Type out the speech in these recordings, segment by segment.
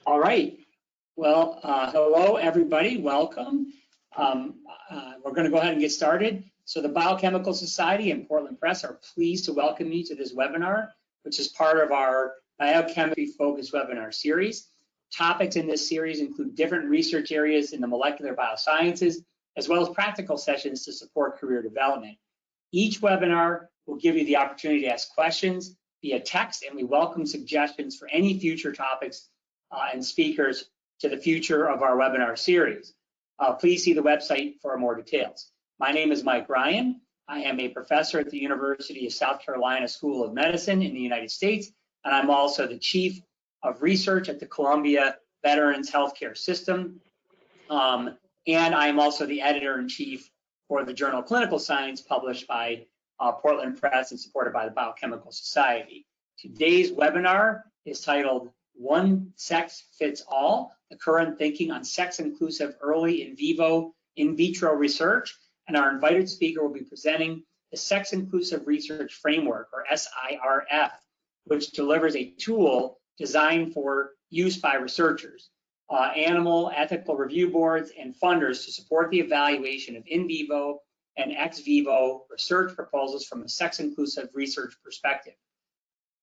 All right. Well, hello, everybody. Welcome. We're going to go ahead and get started. So the Biochemical Society and Portland Press are pleased to welcome you to this webinar, which is part of our Biochemistry Focus webinar series. Topics in this series include different research areas in the molecular biosciences, as well as practical sessions to support career development. Each webinar will give you the opportunity to ask questions via text, and we welcome suggestions for any future topics and speakers to the future of our webinar series. Please see the website for more details. My name is Mike Ryan. I am a professor at the University of South Carolina School of Medicine in the United States, and I'm also the Chief of Research at the Columbia Veterans Healthcare System. And I'm also the Editor-in-Chief for the journal Clinical Science, published by Portland Press and supported by the Biochemical Society. Today's webinar is titled One Sex Fits All, the current thinking on sex-inclusive early in vivo in vitro research, and our invited speaker will be presenting the Sex-Inclusive Research Framework, or SIRF, which delivers a tool designed for use by researchers, animal ethical review boards, and funders to support the evaluation of in vivo and ex vivo research proposals from a sex-inclusive research perspective.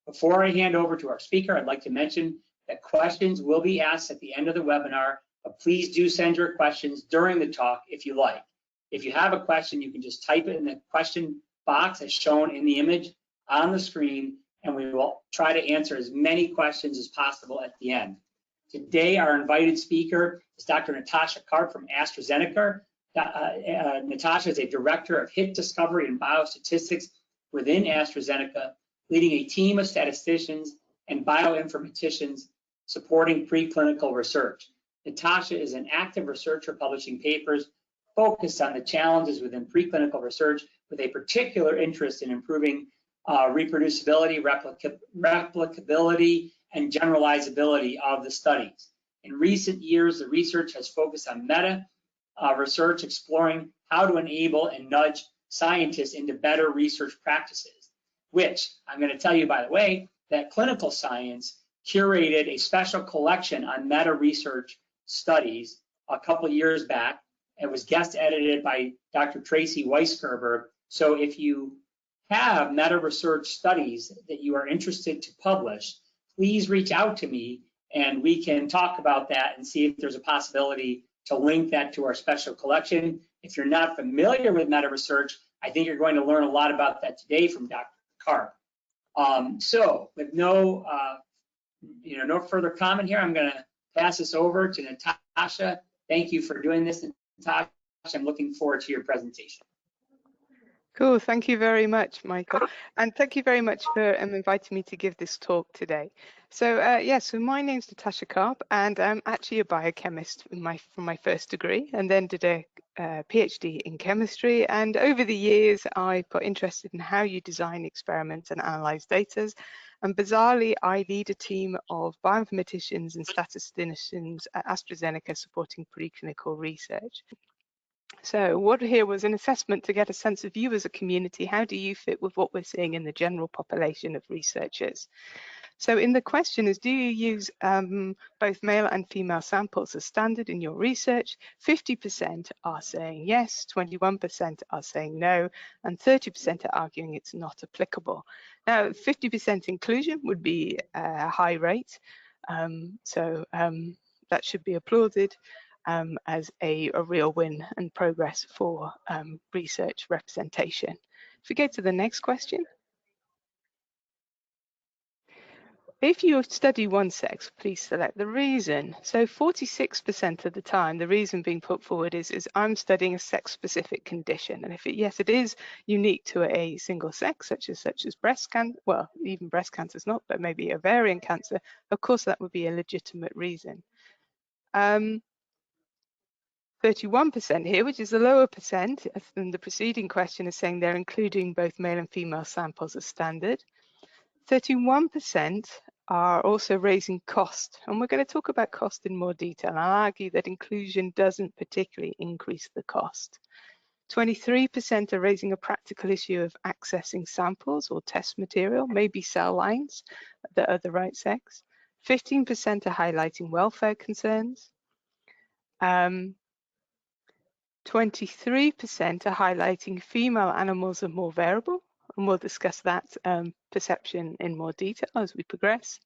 Before I hand over to our speaker, I'd like to mention that questions will be asked at the end of the webinar, but please do send your questions during the talk if you like. If you have a question, you can just type it in the question box as shown in the image on the screen, and we will try to answer as many questions as possible at the end. Today, our invited speaker is Dr. Natasha Karp from AstraZeneca. Natasha is a director of hit discovery and biostatistics within AstraZeneca, leading a team of statisticians and bioinformaticians supporting preclinical research. Natasha is an active researcher publishing papers focused on the challenges within preclinical research with a particular interest in improving reproducibility, replicability, and generalizability of the studies. In recent years, the research has focused on meta research, exploring how to enable and nudge scientists into better research practices, which I'm going to tell you, by the way, that Clinical Science curated a special collection on meta research studies a couple years back. It was guest edited by Dr. Tracy Weisgerber. So if you have meta research studies that you are interested to publish, please reach out to me and we can talk about that and see if there's a possibility to link that to our special collection. If you're not familiar with meta research, I think you're going to learn a lot about that today from Dr. Karp. So with no further comment here, I'm going to pass this over to Natasha. Thank you for doing this, Natasha. I'm looking forward to your presentation. Cool, thank you very much, Michael. And thank you very much for inviting me to give this talk today. So so my name's Natasha Karp, and I'm actually a biochemist from my first degree, and then did a PhD in chemistry. And over the years, I got interested in how you design experiments and analyze data. And bizarrely, I lead a team of bioinformaticians and statisticians at AstraZeneca supporting preclinical research. So what here was an assessment to get a sense of you as a community. How do you fit with what we're seeing in the general population of researchers? So in the question is, do you use both male and female samples as standard in your research? 50% are saying yes, 21% are saying no, and 30% are arguing it's not applicable. Now, 50% inclusion would be a high rate, that should be applauded. As a real win and progress for research representation. If we go to the next question. If you study one sex, please select the reason. So 46% of the time, the reason being put forward is I'm studying a sex-specific condition. And if it is unique to a single sex, such as breast cancer, well, even breast cancer is not, but maybe ovarian cancer, of course, that would be a legitimate reason. 31% here, which is a lower percent than the preceding question, is saying they're including both male and female samples as standard. 31% are also raising cost, and we're going to talk about cost in more detail. And I'll argue that inclusion doesn't particularly increase the cost. 23% are raising a practical issue of accessing samples or test material, maybe cell lines that are the right sex. 15% are highlighting welfare concerns. 23% are highlighting female animals are more variable, and we'll discuss that perception in more detail as we progress.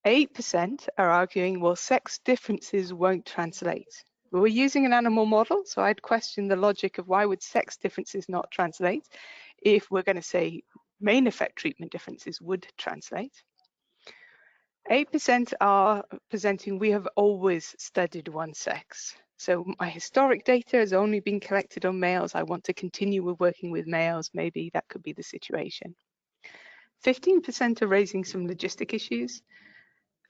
8% are arguing, well, sex differences won't translate. We're using an animal model, so I'd question the logic of why would sex differences not translate if we're going to say main effect treatment differences would translate. 8% are presenting, we have always studied one sex. So my historic data has only been collected on males. I want to continue with working with males. Maybe that could be the situation. 15% are raising some logistic issues.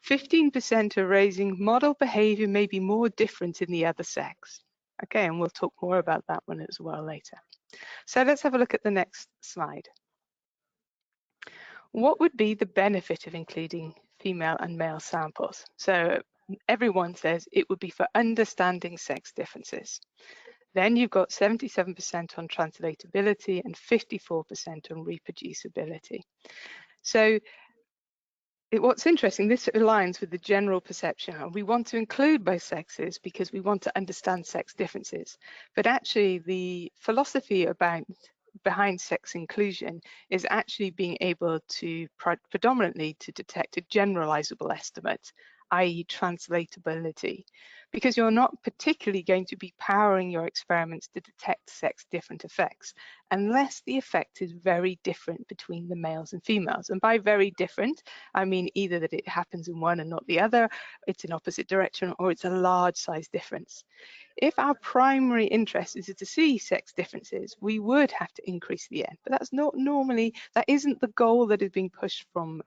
15% are raising model behavior may be more different in the other sex. Okay, and we'll talk more about that one as well later. So let's have a look at the next slide. What would be the benefit of including female and male samples? So everyone says it would be for understanding sex differences. Then you've got 77% on translatability and 54% on reproducibility. So what's interesting, this aligns with the general perception. We want to include both sexes because we want to understand sex differences. But actually, the philosophy behind sex inclusion is actually being able to predominantly to detect a generalizable estimate, i.e. translatability, because you're not particularly going to be powering your experiments to detect sex different effects unless the effect is very different between the males and females. And by very different, I mean either that it happens in one and not the other, it's in opposite direction, or it's a large size difference. If our primary interest is to see sex differences, we would have to increase the N, but that's not normally, that isn't the goal that is being pushed from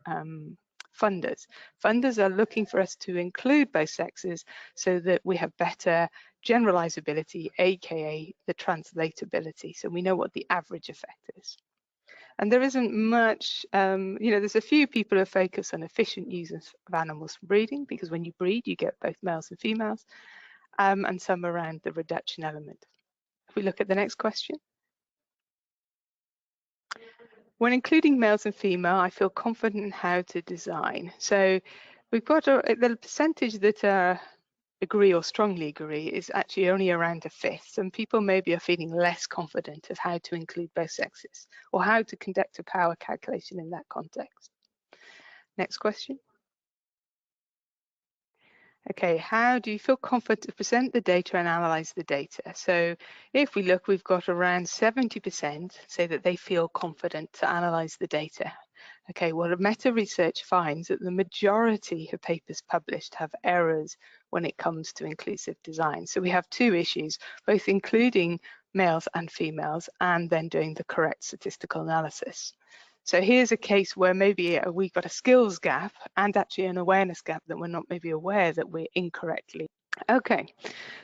funders. Funders are looking for us to include both sexes so that we have better generalizability, aka the translatability, so we know what the average effect is. And there isn't much, there's a few people who focus on efficient use of animals for breeding, because when you breed, you get both males and females, and some around the reduction element. If we look at the next question. When including males and female, I feel confident in how to design. So we've got the percentage that agree or strongly agree is actually only around a fifth. Some people maybe are feeling less confident of how to include both sexes or how to conduct a power calculation in that context. Next question. Okay, how do you feel confident to present the data and analyze the data? So if we look, we've got around 70% say that they feel confident to analyze the data. Okay, well, the meta research finds that the majority of papers published have errors when it comes to inclusive design. So we have two issues, both including males and females and then doing the correct statistical analysis. So here's a case where maybe we've got a skills gap and actually an awareness gap that we're not maybe aware that we're incorrectly. Okay,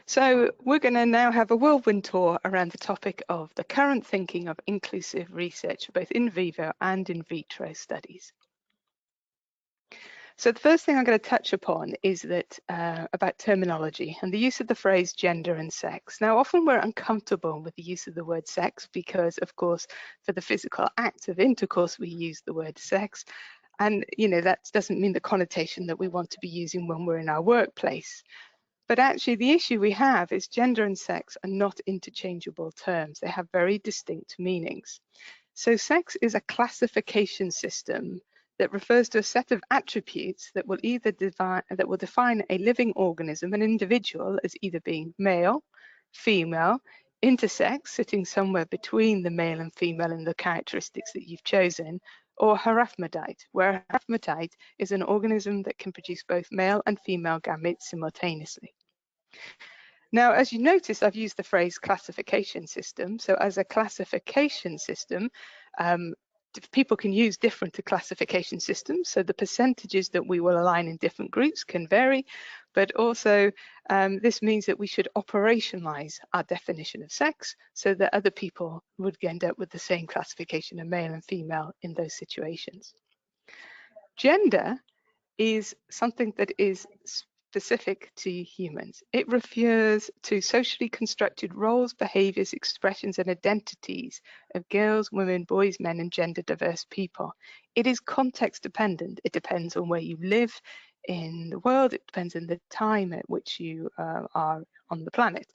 so we're going to now have a whirlwind tour around the topic of the current thinking of inclusive research, both in vivo and in vitro studies. So the first thing I'm going to touch upon is that about terminology and the use of the phrase gender and sex. Now, often we're uncomfortable with the use of the word sex because, of course, for the physical act of intercourse, we use the word sex. And, that doesn't mean the connotation that we want to be using when we're in our workplace. But actually, the issue we have is gender and sex are not interchangeable terms. They have very distinct meanings. So sex is a classification system that refers to a set of attributes that will define a living organism, an individual, as either being male, female, intersex, sitting somewhere between the male and female in the characteristics that you've chosen, or hermaphrodite, where a hermaphrodite is an organism that can produce both male and female gametes simultaneously. Now, as you notice, I've used the phrase classification system. So as a classification system, people can use different classification systems. So the percentages that we will align in different groups can vary, but also this means that we should operationalize our definition of sex so that other people would end up with the same classification of male and female in those situations. Gender is something that is specific to humans. It refers to socially constructed roles, behaviors, expressions, and identities of girls, women, boys, men, and gender diverse people. It is context dependent. It depends on where you live in the world. It depends on the time at which you are on the planet.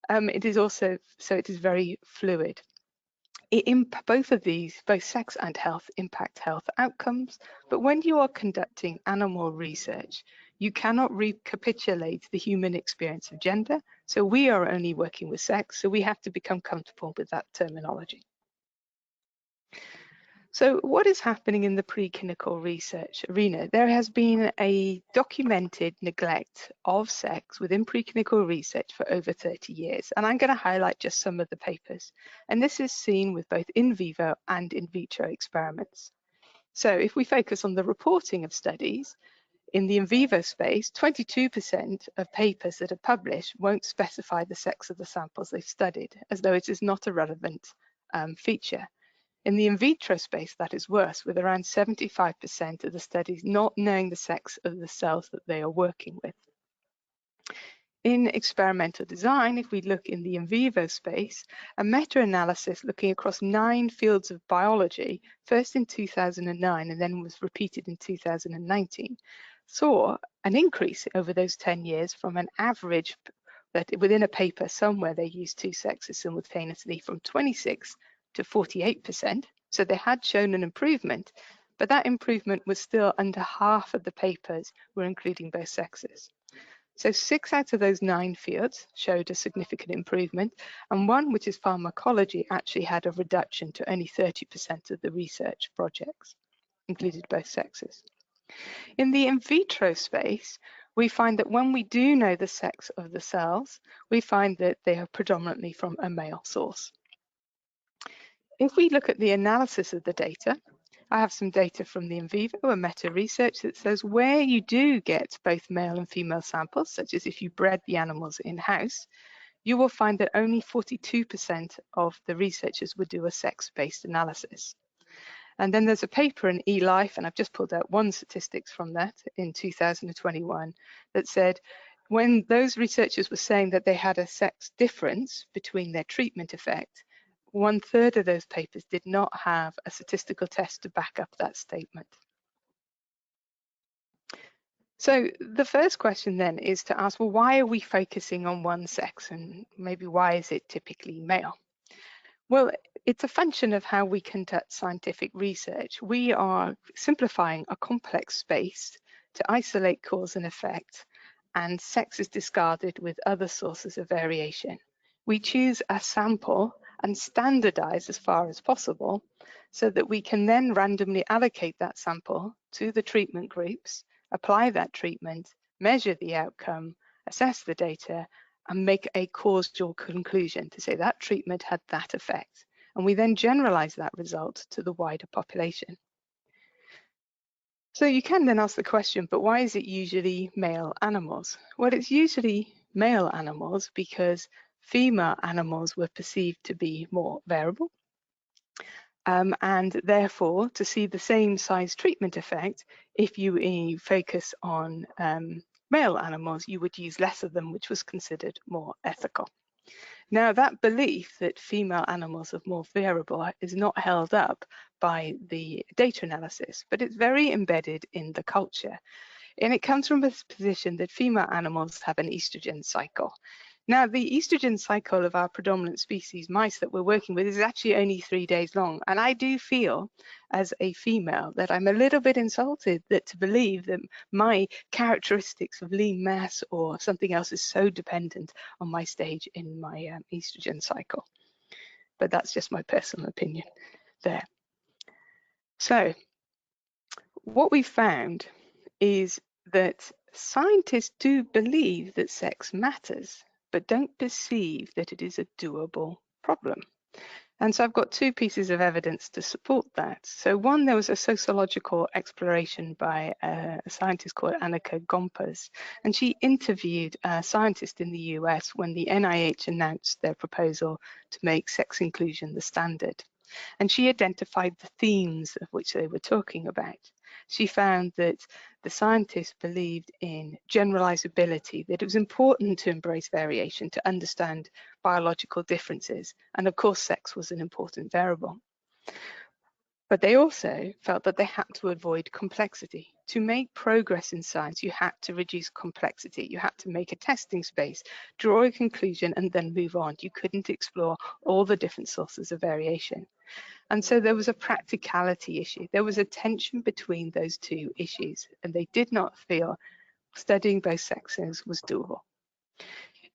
It is also, so it is very fluid. Both of these, both sex and health, impact health outcomes. But when you are conducting animal research, you cannot recapitulate the human experience of gender. So we are only working with sex, so we have to become comfortable with that terminology. So what is happening in the preclinical research arena? There has been a documented neglect of sex within preclinical research for over 30 years. And I'm going to highlight just some of the papers. And this is seen with both in vivo and in vitro experiments. So if we focus on the reporting of studies, in the in vivo space, 22% of papers that are published won't specify the sex of the samples they've studied, as though it is not a relevant feature. In the in vitro space, that is worse, with around 75% of the studies not knowing the sex of the cells that they are working with. In experimental design, if we look in the in vivo space, a meta-analysis looking across 9 fields of biology, first in 2009 and then was repeated in 2019, saw an increase over those 10 years from an average that within a paper somewhere they used 2 sexes simultaneously from 26 to 48%. So they had shown an improvement, but that improvement was still under half of the papers were including both sexes. So 6 out of those 9 fields showed a significant improvement, and one, which is pharmacology, actually had a reduction to only 30% of the research projects included both sexes. In the in vitro space, we find that when we do know the sex of the cells, we find that they are predominantly from a male source. If we look at the analysis of the data, I have some data from the in vivo and meta research that says where you do get both male and female samples, such as if you bred the animals in-house, you will find that only 42% of the researchers would do a sex-based analysis. And then there's a paper in eLife, and I've just pulled out one statistics from that in 2021 that said when those researchers were saying that they had a sex difference between their treatment effect, 1/3 of those papers did not have a statistical test to back up that statement. So the first question then is to ask, well, why are we focusing on one sex, and maybe why is it typically male? Well, it's a function of how we conduct scientific research. We are simplifying a complex space to isolate cause and effect, and sex is discarded with other sources of variation. We choose a sample and standardize as far as possible so that we can then randomly allocate that sample to the treatment groups, apply that treatment, measure the outcome, assess the data, and make a causal conclusion to say that treatment had that effect. And we then generalize that result to the wider population. So you can then ask the question, but why is it usually male animals? Well, it's usually male animals because female animals were perceived to be more variable. And therefore, to see the same size treatment effect, if you focus on male animals, you would use less of them, which was considered more ethical. Now, that belief that female animals are more variable is not held up by the data analysis, but it's very embedded in the culture. And it comes from a position that female animals have an estrogen cycle. Now, the estrogen cycle of our predominant species mice that we're working with is actually only 3 days long. And I do feel as a female that I'm a little bit insulted that to believe that my characteristics of lean mass or something else is so dependent on my stage in my estrogen cycle. But that's just my personal opinion there. So what we found is that scientists do believe that sex matters, but don't perceive that it is a doable problem. And so I've got 2 pieces of evidence to support that. So one, there was a sociological exploration by a scientist called Annika Gompas, and she interviewed a scientist in the US when the NIH announced their proposal to make sex inclusion the standard. And she identified the themes of which they were talking about. she found that the scientists believed in generalizability, that it was important to embrace variation to understand biological differences. And of course, sex was an important variable. But they also felt that they had to avoid complexity. To make progress in science, you had to reduce complexity. You had to make a testing space, draw a conclusion, and then move on. You couldn't explore all the different sources of variation. And so there was a practicality issue. There was a tension between those two issues, and they did not feel studying both sexes was doable.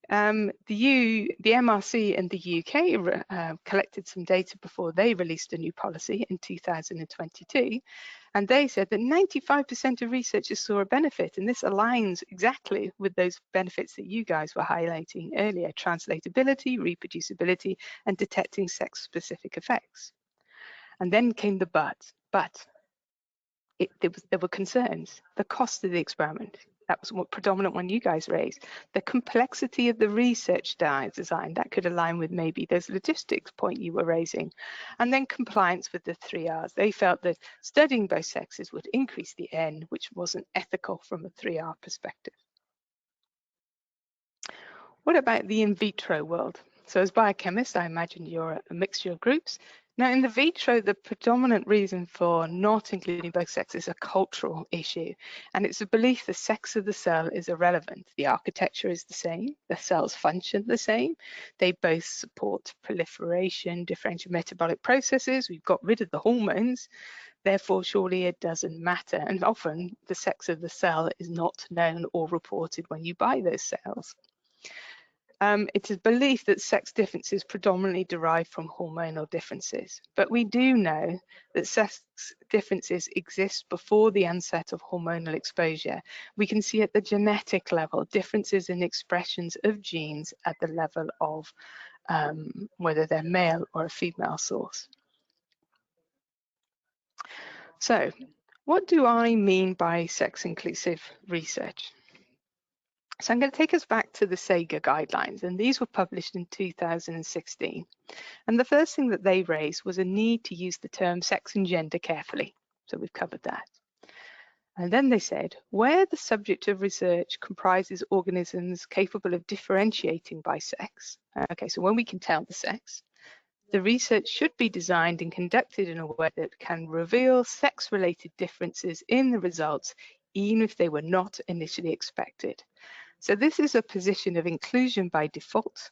The MRC and the UK collected some data before they released a new policy in 2022, and they said that 95% of researchers saw a benefit, and this aligns exactly with those benefits that you guys were highlighting earlier: translatability, reproducibility, and detecting sex-specific effects. And then came the but there were concerns. The cost of the experiment, that was what predominant one you guys raised. The complexity of the research design, that could align with maybe those logistics point you were raising. And then compliance with the 3 Rs. They felt that studying both sexes would increase the N, which wasn't ethical from a 3R perspective. What about the in vitro world? So as biochemists, I imagine you're a mixture of groups. Now, in the vitro, the predominant reason for not including both sexes is a cultural issue, and it's a belief the sex of the cell is irrelevant. The architecture is the same, the cells function the same, they both support proliferation, differential metabolic processes, we've got rid of the hormones, therefore surely it doesn't matter. And often the sex of the cell is not known or reported when you buy those cells. It is belief that sex differences predominantly derive from hormonal differences, but we do know that sex differences exist before the onset of hormonal exposure. We can see at the genetic level differences in expressions of genes at the level of whether they're male or a female source. So, what do I mean by sex-inclusive research? So I'm going to take us back to the SAGA guidelines, and these were published in 2016. And the first thing that they raised was a need to use the term sex and gender carefully. So we've covered that. And then they said, where the subject of research comprises organisms capable of differentiating by sex, okay, so when we can tell the sex, the research should be designed and conducted in a way that can reveal sex-related differences in the results, even if they were not initially expected. So this is a position of inclusion by default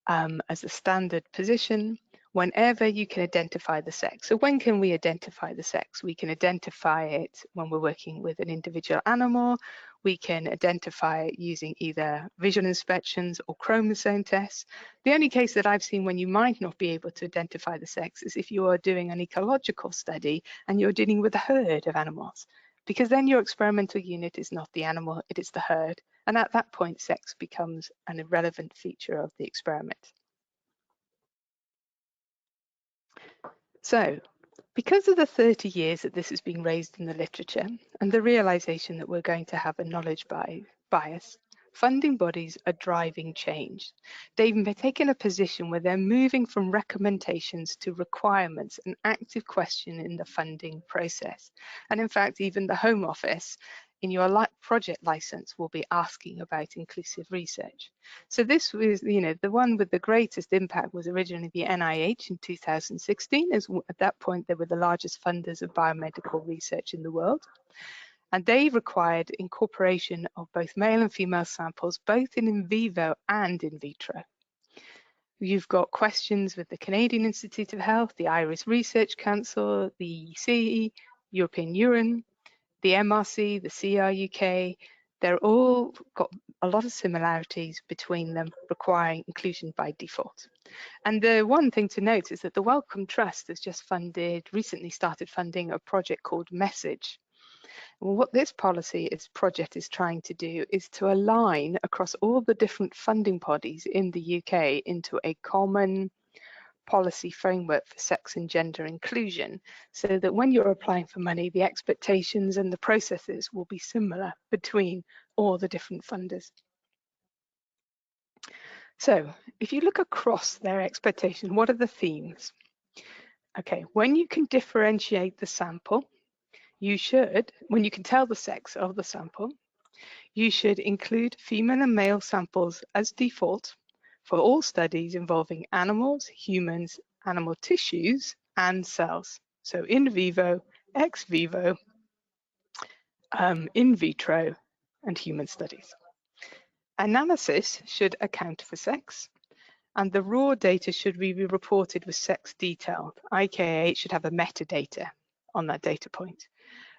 as a standard position whenever you can identify the sex. So when can we identify the sex? We can identify it when we're working with an individual animal. We can identify it using either visual inspections or chromosome tests. The only case that I've seen when you might not be able to identify the sex is if you are doing an ecological study and you're dealing with a herd of animals, because then your experimental unit is not the animal, it is the herd. And at that point, sex becomes an irrelevant feature of the experiment. So, because of the 30 years that this has been raised in the literature and the realization that we're going to have a knowledge bias, funding bodies are driving change. They've taken a position where they're moving from recommendations to requirements, an active question in the funding process. And in fact, even the Home Office in your project license will be asking about inclusive research. So this was, the one with the greatest impact was originally the NIH in 2016, as at that point they were the largest funders of biomedical research in the world. And they required incorporation of both male and female samples, both in vivo and in vitro. You've got questions with the Canadian Institute of Health, the Irish Research Council, the EC, European Urine, the MRC, the CRUK. They're all got a lot of similarities between them, requiring inclusion by default. And the one thing to note is that the Wellcome Trust has just recently started funding a project called Message. Well, what this project is trying to do is to align across all the different funding bodies in the UK into a common policy framework for sex and gender inclusion, so that when you're applying for money, the expectations and the processes will be similar between all the different funders. So if you look across their expectations, what are the themes? Okay, when you can differentiate the sample, You should, when you can tell the sex of the sample, you should include female and male samples as default for all studies involving animals, humans, animal tissues, and cells. So in vivo, ex vivo, in vitro, and human studies. Analysis should account for sex, and the raw data should be reported with sex detail, aka it should have a metadata on that data point.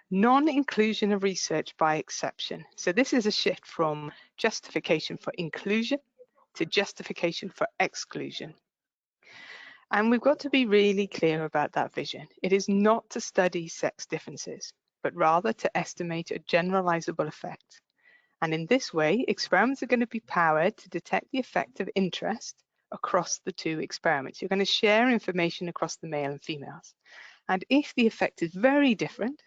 Non-inclusion of research by exception. So this is a shift from justification for inclusion to justification for exclusion. And we've got to be really clear about that vision. It is not to study sex differences, but rather to estimate a generalizable effect. And in this way, experiments are going to be powered to detect the effect of interest across the two experiments. You're going to share information across the male and females. And if the effect is very different,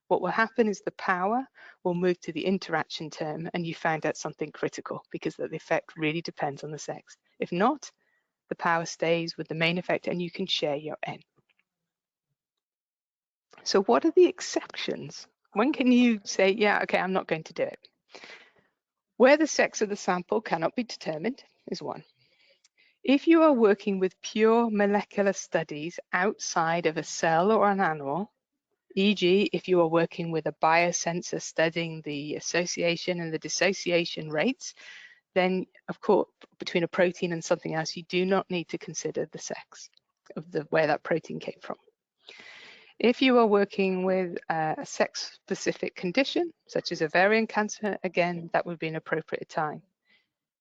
what will happen is the power will move to the interaction term and you found out something critical because the effect really depends on the sex. If not, the power stays with the main effect and you can share your N. So what are the exceptions? When can you say, yeah, okay, I'm not going to do it? Where the sex of the sample cannot be determined is one. If you are working with pure molecular studies outside of a cell or an animal, e.g. if you are working with a biosensor studying the association and the dissociation rates, then of course, between a protein and something else, you do not need to consider the sex of where that protein came from. If you are working with a sex-specific condition, such as ovarian cancer, again, that would be an appropriate time.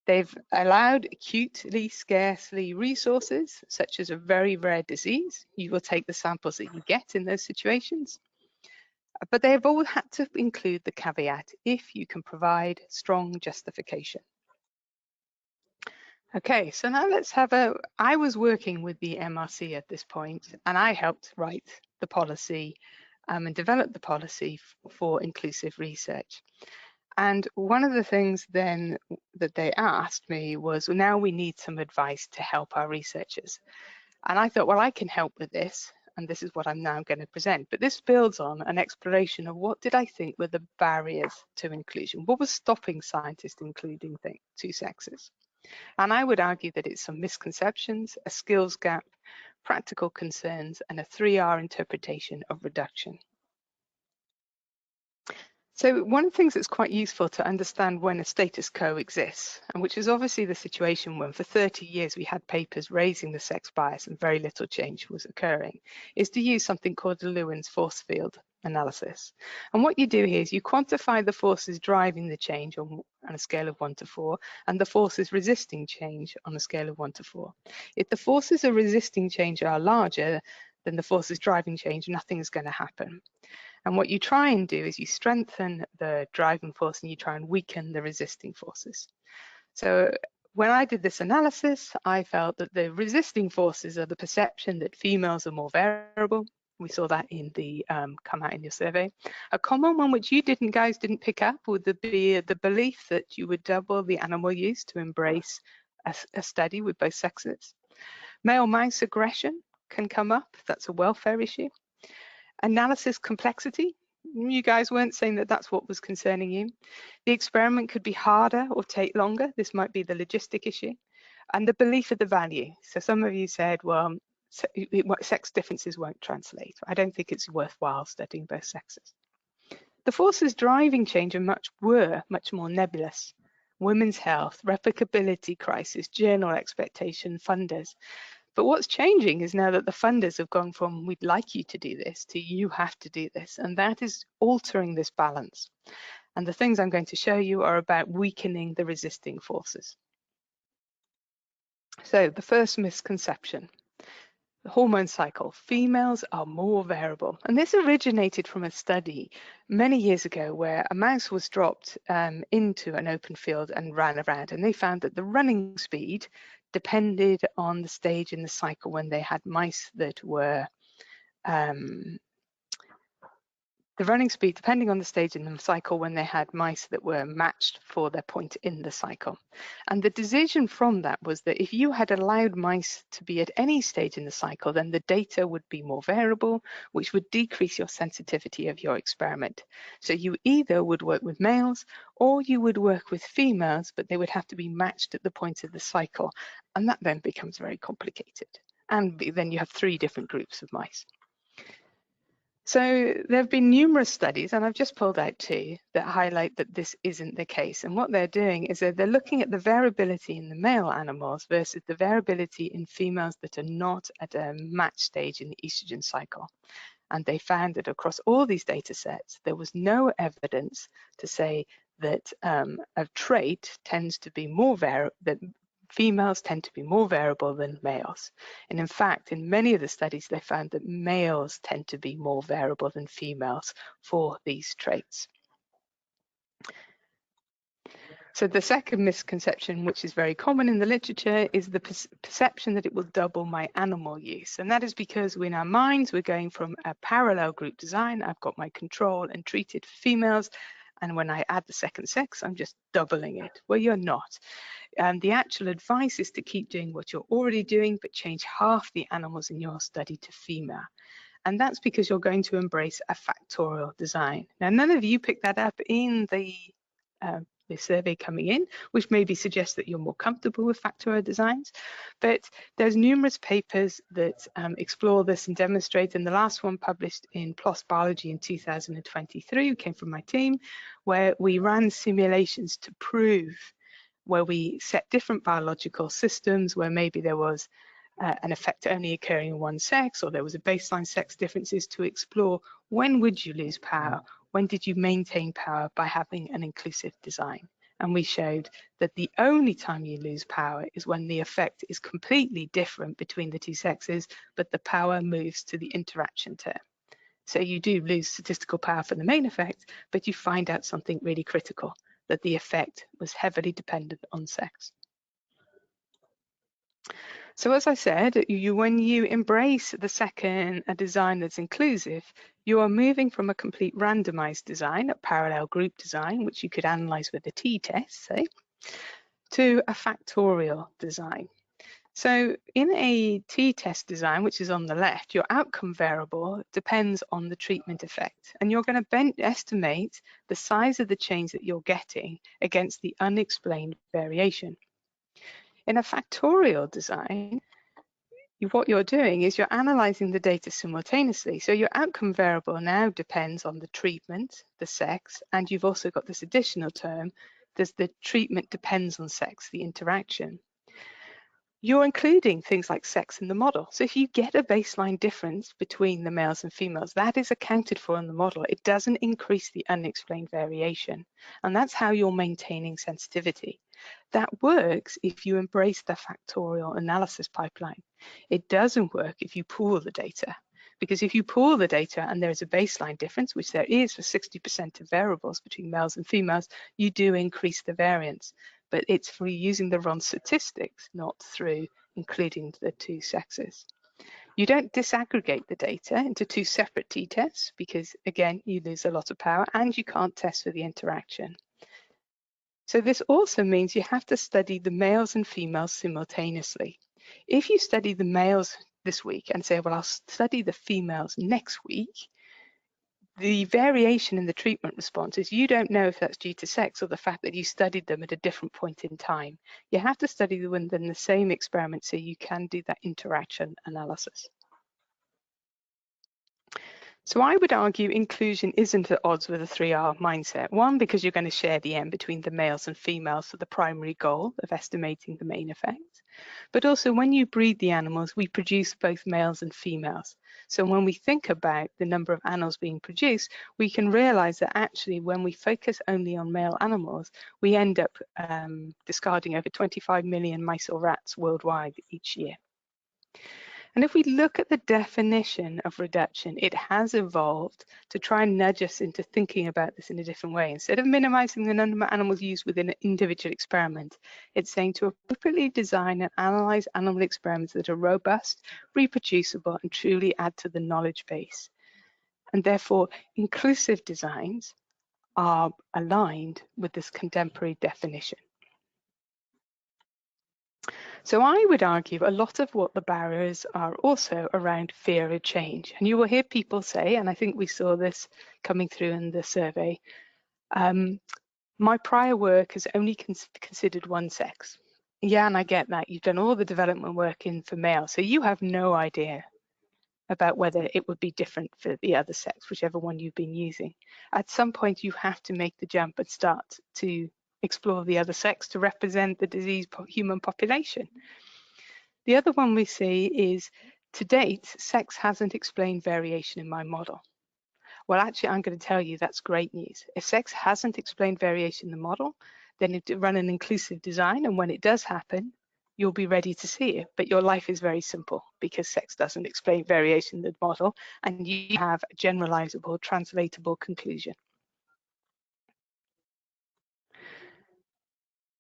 They've allowed acutely scarcely resources, such as a very rare disease. You will take the samples that you get in those situations. But they have all had to include the caveat, if you can provide strong justification. Okay, so now let's have I was working with the MRC at this point, and I helped write the policy and develop the policy for inclusive research. And one of the things then that they asked me was, well, now we need some advice to help our researchers. And I thought, well, I can help with this, and this is what I'm now going to present. But this builds on an exploration of what did I think were the barriers to inclusion? What was stopping scientists including two sexes? And I would argue that it's some misconceptions, a skills gap, practical concerns, and a 3R interpretation of reduction. So one of the things that's quite useful to understand when a status quo exists, and which is obviously the situation when for 30 years we had papers raising the sex bias and very little change was occurring, is to use something called the Lewin's force field analysis. And what you do here is you quantify the forces driving the change on a scale of 1 to 4, and the forces resisting change on a scale of 1 to 4. If the forces of resisting change are larger than the forces driving change, nothing is going to happen. And what you try and do is you strengthen the driving force and you try and weaken the resisting forces. So when I did this analysis, I felt that the resisting forces are the perception that females are more variable. We saw that in the come out in your survey. A common one which you guys didn't pick up would be the belief that you would double the animal use to embrace a study with both sexes. Male mouse aggression can come up. That's a welfare issue. Analysis complexity, you guys weren't saying that that's what was concerning you. The experiment could be harder or take longer. This might be the logistic issue. And the belief of the value. So some of you said, well, sex differences won't translate. I don't think it's worthwhile studying both sexes. The forces driving change were much more nebulous. Women's health, replicability crisis, journal expectation, funders. But what's changing is now that the funders have gone from we'd like you to do this to you have to do this, and that is altering this balance. And the things I'm going to show you are about weakening the resisting forces. So the first misconception, the hormone cycle. Females are more variable. And this originated from a study many years ago where a mouse was dropped into an open field and ran around, and they found that the running speed depended on the stage in the cycle when they had mice that were the running speed depending on the stage in the cycle when they had mice that were matched for their point in the cycle. And the decision from that was that if you had allowed mice to be at any stage in the cycle, then the data would be more variable, which would decrease your sensitivity of your experiment. So you either would work with males or you would work with females, but they would have to be matched at the point of the cycle. And that then becomes very complicated. And then you have 3 different groups of mice. So there have been numerous studies, and I've just pulled out 2 that highlight that this isn't the case. And what they're doing is that they're looking at the variability in the male animals versus the variability in females that are not at a match stage in the estrogen cycle. And they found that across all these data sets, there was no evidence to say that a trait tends to be more that females tend to be more variable than males. And in fact, in many of the studies, they found that males tend to be more variable than females for these traits. So the second misconception, which is very common in the literature, is the perception that it will double my animal use. And that is because in our minds, we're going from a parallel group design. I've got my control and treated for females. And when I add the second sex, I'm just doubling it. Well, you're not. And the actual advice is to keep doing what you're already doing, but change half the animals in your study to female. And that's because you're going to embrace a factorial design. Now, none of you picked that up in the survey coming in, which maybe suggests that you're more comfortable with factorial designs. But there's numerous papers that explore this and demonstrate, and the last one published in PLOS Biology in 2023 came from my team, where we ran simulations to prove where we set different biological systems where maybe there was an effect only occurring in one sex, or there was a baseline sex differences, to explore when would you lose power, when did you maintain power by having an inclusive design. And we showed that the only time you lose power is when the effect is completely different between the 2 sexes, but the power moves to the interaction term. So you do lose statistical power for the main effect, but you find out something really critical, that the effect was heavily dependent on sex. So as I said, when you embrace the second design that's inclusive, you are moving from a complete randomized design, a parallel group design, which you could analyze with a t-test, say, to a factorial design. So in a t-test design, which is on the left, your outcome variable depends on the treatment effect, and you're going to estimate the size of the change that you're getting against the unexplained variation. In a factorial design, what you're doing is you're analyzing the data simultaneously. So your outcome variable now depends on the treatment, the sex, and you've also got this additional term, the treatment depends on sex, the interaction. You're including things like sex in the model. So if you get a baseline difference between the males and females, that is accounted for in the model. It doesn't increase the unexplained variation. And that's how you're maintaining sensitivity. That works if you embrace the factorial analysis pipeline. It doesn't work if you pool the data. Because if you pool the data and there's a baseline difference, which there is for 60% of variables between males and females, you do increase the variance. But it's through using the wrong statistics, not through including the 2 sexes. You don't disaggregate the data into 2 separate t-tests because, again, you lose a lot of power and you can't test for the interaction. So this also means you have to study the males and females simultaneously. If you study the males this week and say, well, I'll study the females next week, the variation in the treatment responses, you don't know if that's due to sex or the fact that you studied them at a different point in time. You have to study them within the same experiment so you can do that interaction analysis. So I would argue inclusion isn't at odds with a 3R mindset. One, because you're going to share the M between the males and females for the primary goal of estimating the main effect. But also when you breed the animals, we produce both males and females. So when we think about the number of animals being produced, we can realize that actually when we focus only on male animals, we end up discarding over 25 million mice or rats worldwide each year. And if we look at the definition of reduction, it has evolved to try and nudge us into thinking about this in a different way. Instead of minimizing the number of animals used within an individual experiment, it's saying to appropriately design and analyze animal experiments that are robust, reproducible, and truly add to the knowledge base. and therefore inclusive designs are aligned with this contemporary definition. So I would argue a lot of what the barriers are also around fear of change. And you will hear people say, and I think we saw this coming through in the survey, my prior work has only considered one sex. Yeah, and I get that. You've done all the development work in for male, so you have no idea about whether it would be different for the other sex, whichever one you've been using. At some point, you have to make the jump and start to explore the other sex to represent the diseased human population. The other one we see is, to date, sex hasn't explained variation in my model. Well, actually, I'm going to tell you that's great news. If sex hasn't explained variation in the model, then you run an inclusive design, and when it does happen, you'll be ready to see it. But your life is very simple because sex doesn't explain variation in the model, and you have a generalizable, translatable conclusion.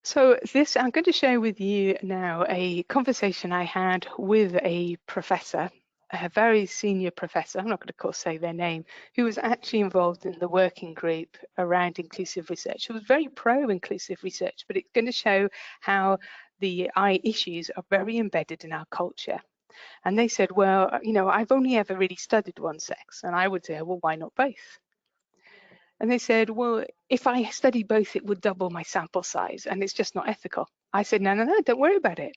So this, I'm going to share with you now a conversation I had with a professor, a very senior professor, I'm not going to of course say their name, who was actually involved in the working group around inclusive research. Who was very pro-inclusive research, but it's going to show how the issues are very embedded in our culture. And they said, well, you know, I've only ever really studied one sex. And I would say, well, why not both? And they said, well, if I study both, it would double my sample size, and it's just not ethical. I said, no, don't worry about it.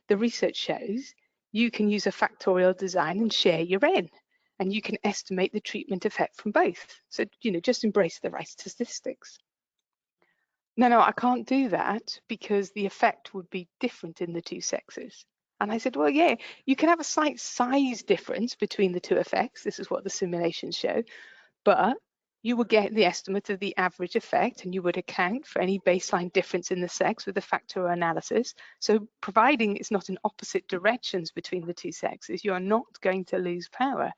The research shows you can use a factorial design and share your N, and you can estimate the treatment effect from both. So, you know, just embrace the right statistics. No, I can't do that because the effect would be different in the two sexes. And I said, well, yeah, you can have a slight size difference between the two effects. This is what the simulations show, but you would get the estimate of the average effect, and you would account for any baseline difference in the sex with the factorial analysis. So providing it's not in opposite directions between the two sexes, you are not going to lose power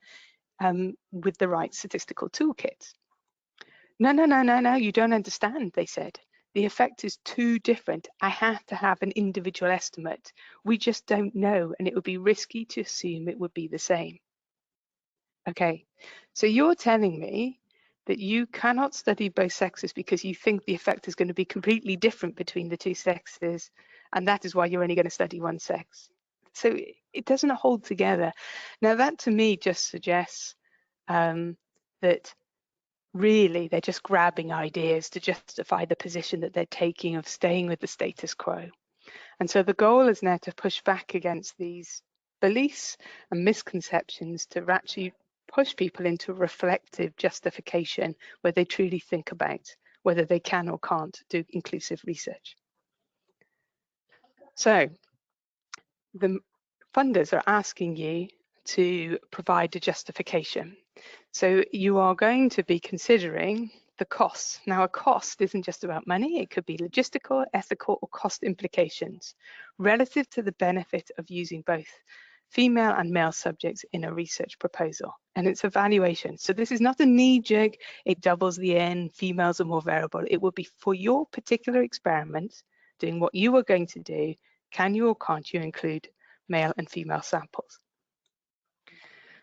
with the right statistical toolkit. No, you don't understand, they said. The effect is too different. I have to have an individual estimate. We just don't know, and it would be risky to assume it would be the same. Okay, so you're telling me that you cannot study both sexes because you think the effect is going to be completely different between the two sexes, and that is why you're only going to study one sex. So it doesn't hold together. Now that to me just suggests that really they're just grabbing ideas to justify the position that they're taking of staying with the status quo. And so the goal is now to push back against these beliefs and misconceptions to actually push people into a reflective justification where they truly think about whether they can or can't do inclusive research. So the funders are asking you to provide a justification. So you are going to be considering the costs. Now, a cost isn't just about money. It could be logistical, ethical, or cost implications relative to the benefit of using both female and male subjects in a research proposal. And it's evaluation. So this is not a knee-jerk, it doubles the N, females are more variable. It will be for your particular experiment, doing what you are going to do, can you or can't you include male and female samples?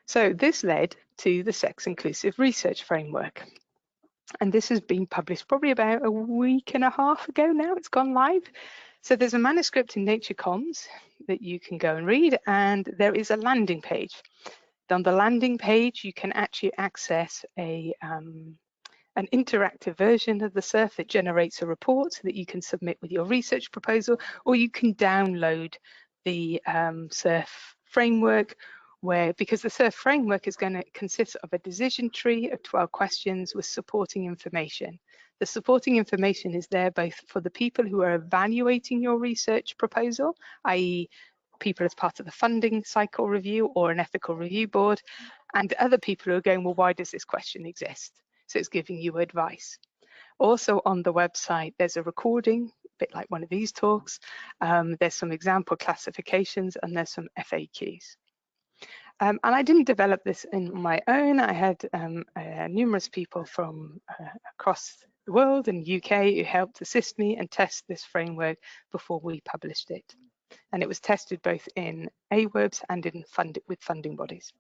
So this led to the Sex Inclusive Research Framework. And this has been published probably about a week and a half ago now. It's gone live. So there's a manuscript in Nature Comms that you can go and read, and there is a landing page. On the landing page, you can actually access an interactive version of the SIRF that generates a report that you can submit with your research proposal, or you can download the SIRF framework, because the SIRF framework is going to consist of a decision tree of 12 questions with supporting information. The supporting information is there both for the people who are evaluating your research proposal, i.e. people as part of the funding cycle review or an ethical review board, and other people who are going, well, why does this question exist? So it's giving you advice. Also on the website, there's a recording, a bit like one of these talks. There's some example classifications, and there's some FAQs. And I didn't develop this in my own. I had numerous people from across the world and UK who helped assist me and test this framework before we published it. And it was tested both in AWEBs and with funding bodies.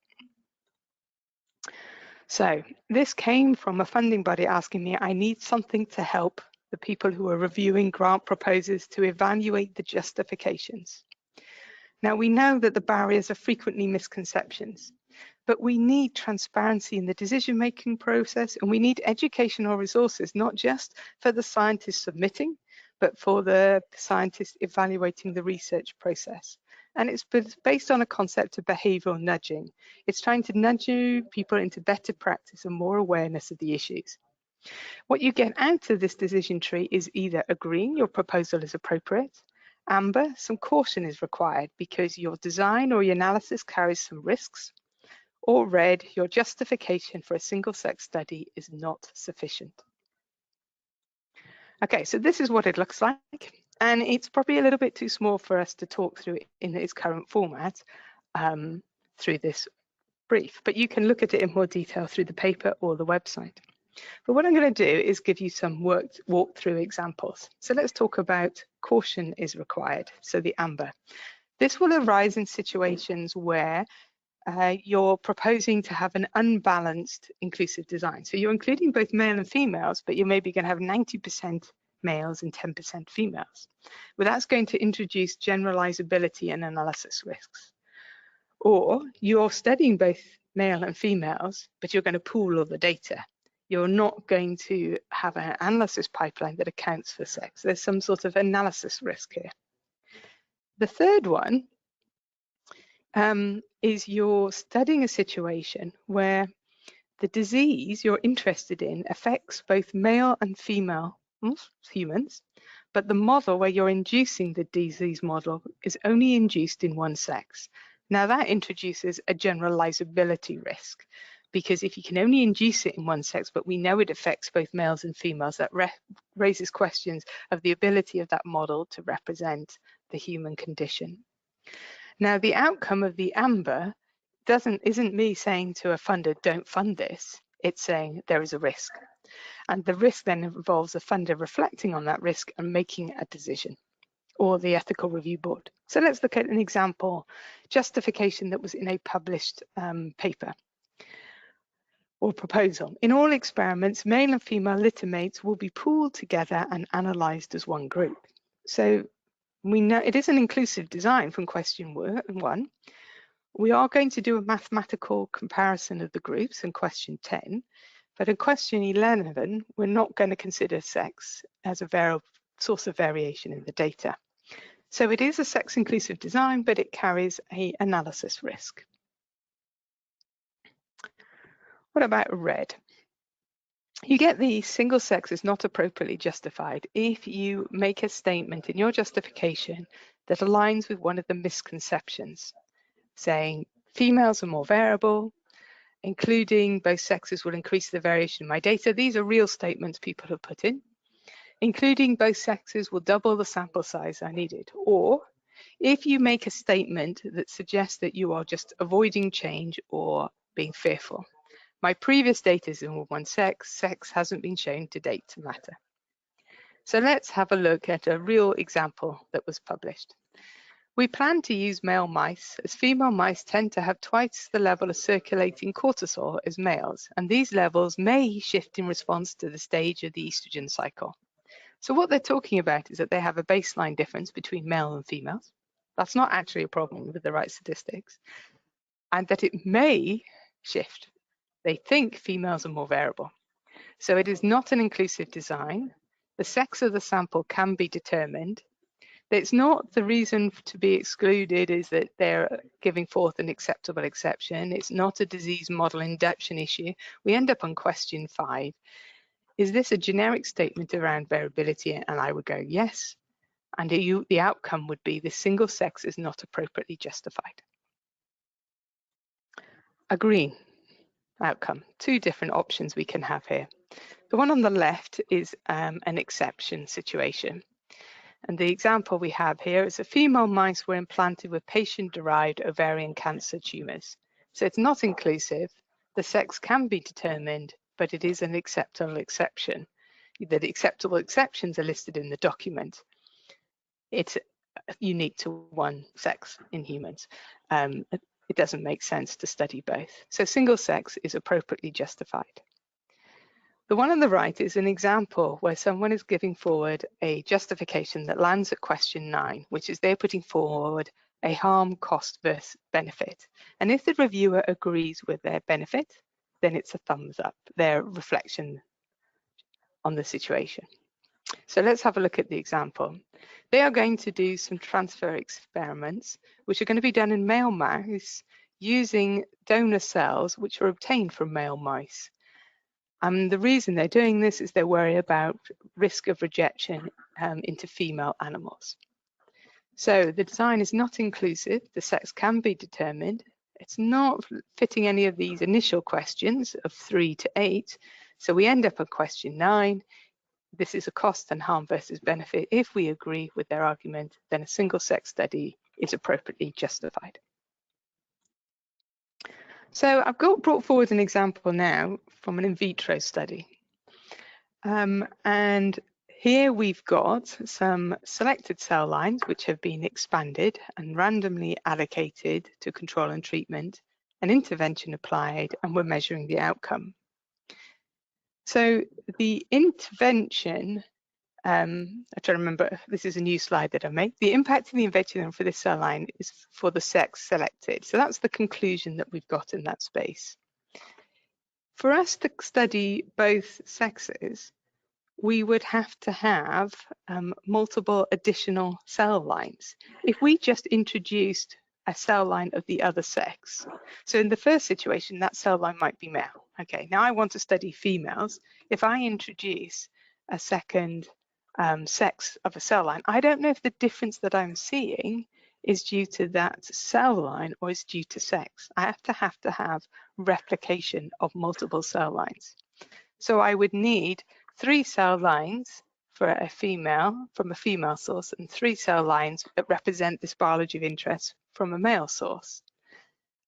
So this came from a funding body asking me, I need something to help the people who are reviewing grant proposals to evaluate the justifications. Now, we know that the barriers are frequently misconceptions, but we need transparency in the decision-making process, and we need educational resources, not just for the scientists submitting, but for the scientists evaluating the research process. And it's based on a concept of behavioral nudging. It's trying to nudge people into better practice and more awareness of the issues. What you get out of this decision tree is either agreeing your proposal is appropriate, amber, some caution is required because your design or your analysis carries some risks, or red, your justification for a single-sex study is not sufficient. Okay, so this is what it looks like, and it's probably a little bit too small for us to talk through in its current format through this brief, but you can look at it in more detail through the paper or the website. But what I'm going to do is give you some walkthrough examples. So let's talk about caution is required, so the amber. This will arise in situations where you're proposing to have an unbalanced inclusive design. So you're including both male and females, but you're maybe going to have 90% males and 10% females. Well, that's going to introduce generalizability and analysis risks. Or you're studying both male and females, but you're going to pool all the data. You're not going to have an analysis pipeline that accounts for sex. There's some sort of analysis risk here. The third one is you're studying a situation where the disease you're interested in affects both male and female humans, but the model where you're inducing the disease model is only induced in one sex. Now that introduces a generalizability risk, because if you can only induce it in one sex, but we know it affects both males and females, that raises questions of the ability of that model to represent the human condition. Now, the outcome of the amber isn't me saying to a funder, don't fund this. It's saying there is a risk. And the risk then involves a funder reflecting on that risk and making a decision, or the ethical review board. So let's look at an example justification that was in a published paper or proposal. In all experiments, male and female littermates will be pooled together and analysed as one group. So we know it is an inclusive design from question 1. We are going to do a mathematical comparison of the groups in question 10, but in question 11, we're not going to consider sex as a source of variation in the data. So it is a sex-inclusive design, but it carries an analysis risk. What about red? You get the single sex is not appropriately justified if you make a statement in your justification that aligns with one of the misconceptions, saying females are more variable, including both sexes will increase the variation in my data. These are real statements people have put in. Including both sexes will double the sample size I needed. Or if you make a statement that suggests that you are just avoiding change or being fearful. My previous data is in one sex. Sex hasn't been shown to date to matter. So let's have a look at a real example that was published. We plan to use male mice, as female mice tend to have twice the level of circulating cortisol as males, and these levels may shift in response to the stage of the estrogen cycle. So what they're talking about is that they have a baseline difference between male and females. That's not actually a problem with the right statistics, and that it may shift. They think females are more variable. So it is not an inclusive design. The sex of the sample can be determined. It's not the reason to be excluded is that they're giving forth an acceptable exception. It's not a disease model induction issue. We end up on question 5. Is this a generic statement around variability? And I would go yes. And the outcome would be the single sex is not appropriately justified. A green outcome. 2 different options we can have here. The one on the left is an exception situation. And the example we have here is a female mice were implanted with patient-derived ovarian cancer tumors. So it's not inclusive. The sex can be determined, but it is an acceptable exception. The acceptable exceptions are listed in the document. It's unique to one sex in humans. it doesn't make sense to study both. So single sex is appropriately justified. The one on the right is an example where someone is giving forward a justification that lands at question 9, which is they're putting forward a harm, cost versus benefit. And if the reviewer agrees with their benefit, then it's a thumbs up, their reflection on the situation. So let's have a look at the example. They are going to do some transfer experiments, which are going to be done in male mice using donor cells, which are obtained from male mice. The reason they're doing this is they're worried about risk of rejection into female animals. So the design is not inclusive. The sex can be determined. It's not fitting any of these initial questions of 3 to 8. So we end up at question 9. This is a cost and harm versus benefit. If we agree with their argument, then a single sex study is appropriately justified. So I've brought forward an example now from an in vitro study. And here we've got some selected cell lines which have been expanded and randomly allocated to control and treatment, an intervention applied, and we're measuring the outcome. So the intervention, I'm trying to remember, this is a new slide that I made. The impact of the intervention for this cell line is for the sex selected. So that's the conclusion that we've got in that space. For us to study both sexes, we would have to have multiple additional cell lines. If we just introduced a cell line of the other sex, so in the first situation, that cell line might be male. Okay, now I want to study females. If I introduce a second sex of a cell line, I don't know if the difference that I'm seeing is due to that cell line or is due to sex. I have to have replication of multiple cell lines. So I would need 3 cell lines for a female from a female source and 3 cell lines that represent this biology of interest from a male source.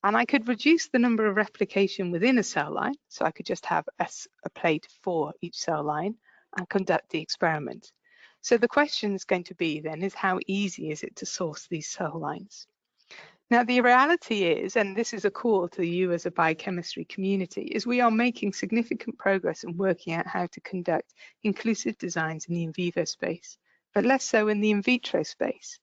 And I could reduce the number of replication within a cell line. So I could just have a plate for each cell line and conduct the experiment. So the question is going to be then is how easy is it to source these cell lines? Now, the reality is, and this is a call to you as a biochemistry community, is we are making significant progress in working out how to conduct inclusive designs in the in vivo space, but less so in the in vitro space.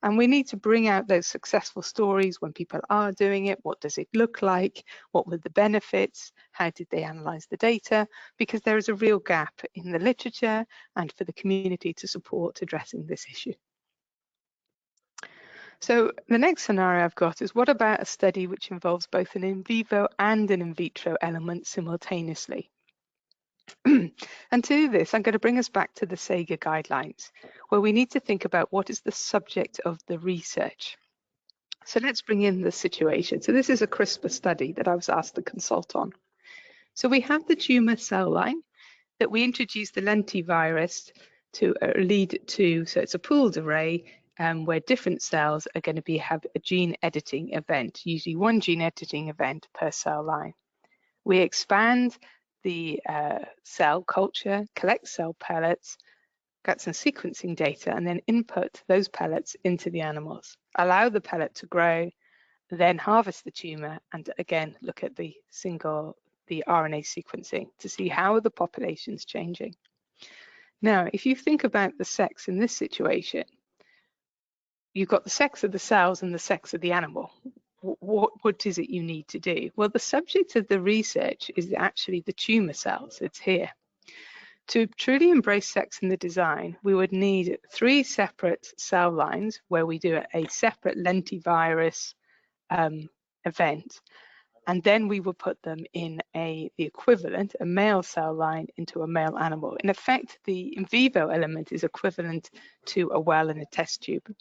And we need to bring out those successful stories when people are doing it. What does it look like? What were the benefits? How did they analyze the data? Because there is a real gap in the literature and for the community to support addressing this issue. So the next scenario I've got is, what about a study which involves both an in vivo and an in vitro element simultaneously? And to this, I'm going to bring us back to the SAGA guidelines, where we need to think about what is the subject of the research. So let's bring in the situation. So this is a CRISPR study that I was asked to consult on. So we have the tumor cell line that we introduce the lentivirus to lead to, so it's a pooled array where different cells are going to have a gene editing event, usually 1 gene editing event per cell line. We expand the cell culture, collect cell pellets, get some sequencing data, and then input those pellets into the animals. Allow the pellet to grow, then harvest the tumor, and again look at the RNA sequencing to see how the population's changing. Now, if you think about the sex in this situation, you've got the sex of the cells and the sex of the animal. What is it you need to do? Well, the subject of the research is actually the tumor cells. It's here. To truly embrace sex in the design, we would need 3 separate cell lines where we do a separate lentivirus event, and then we will put them in the equivalent, a male cell line into a male animal. In effect, the in vivo element is equivalent to a well in a test tube.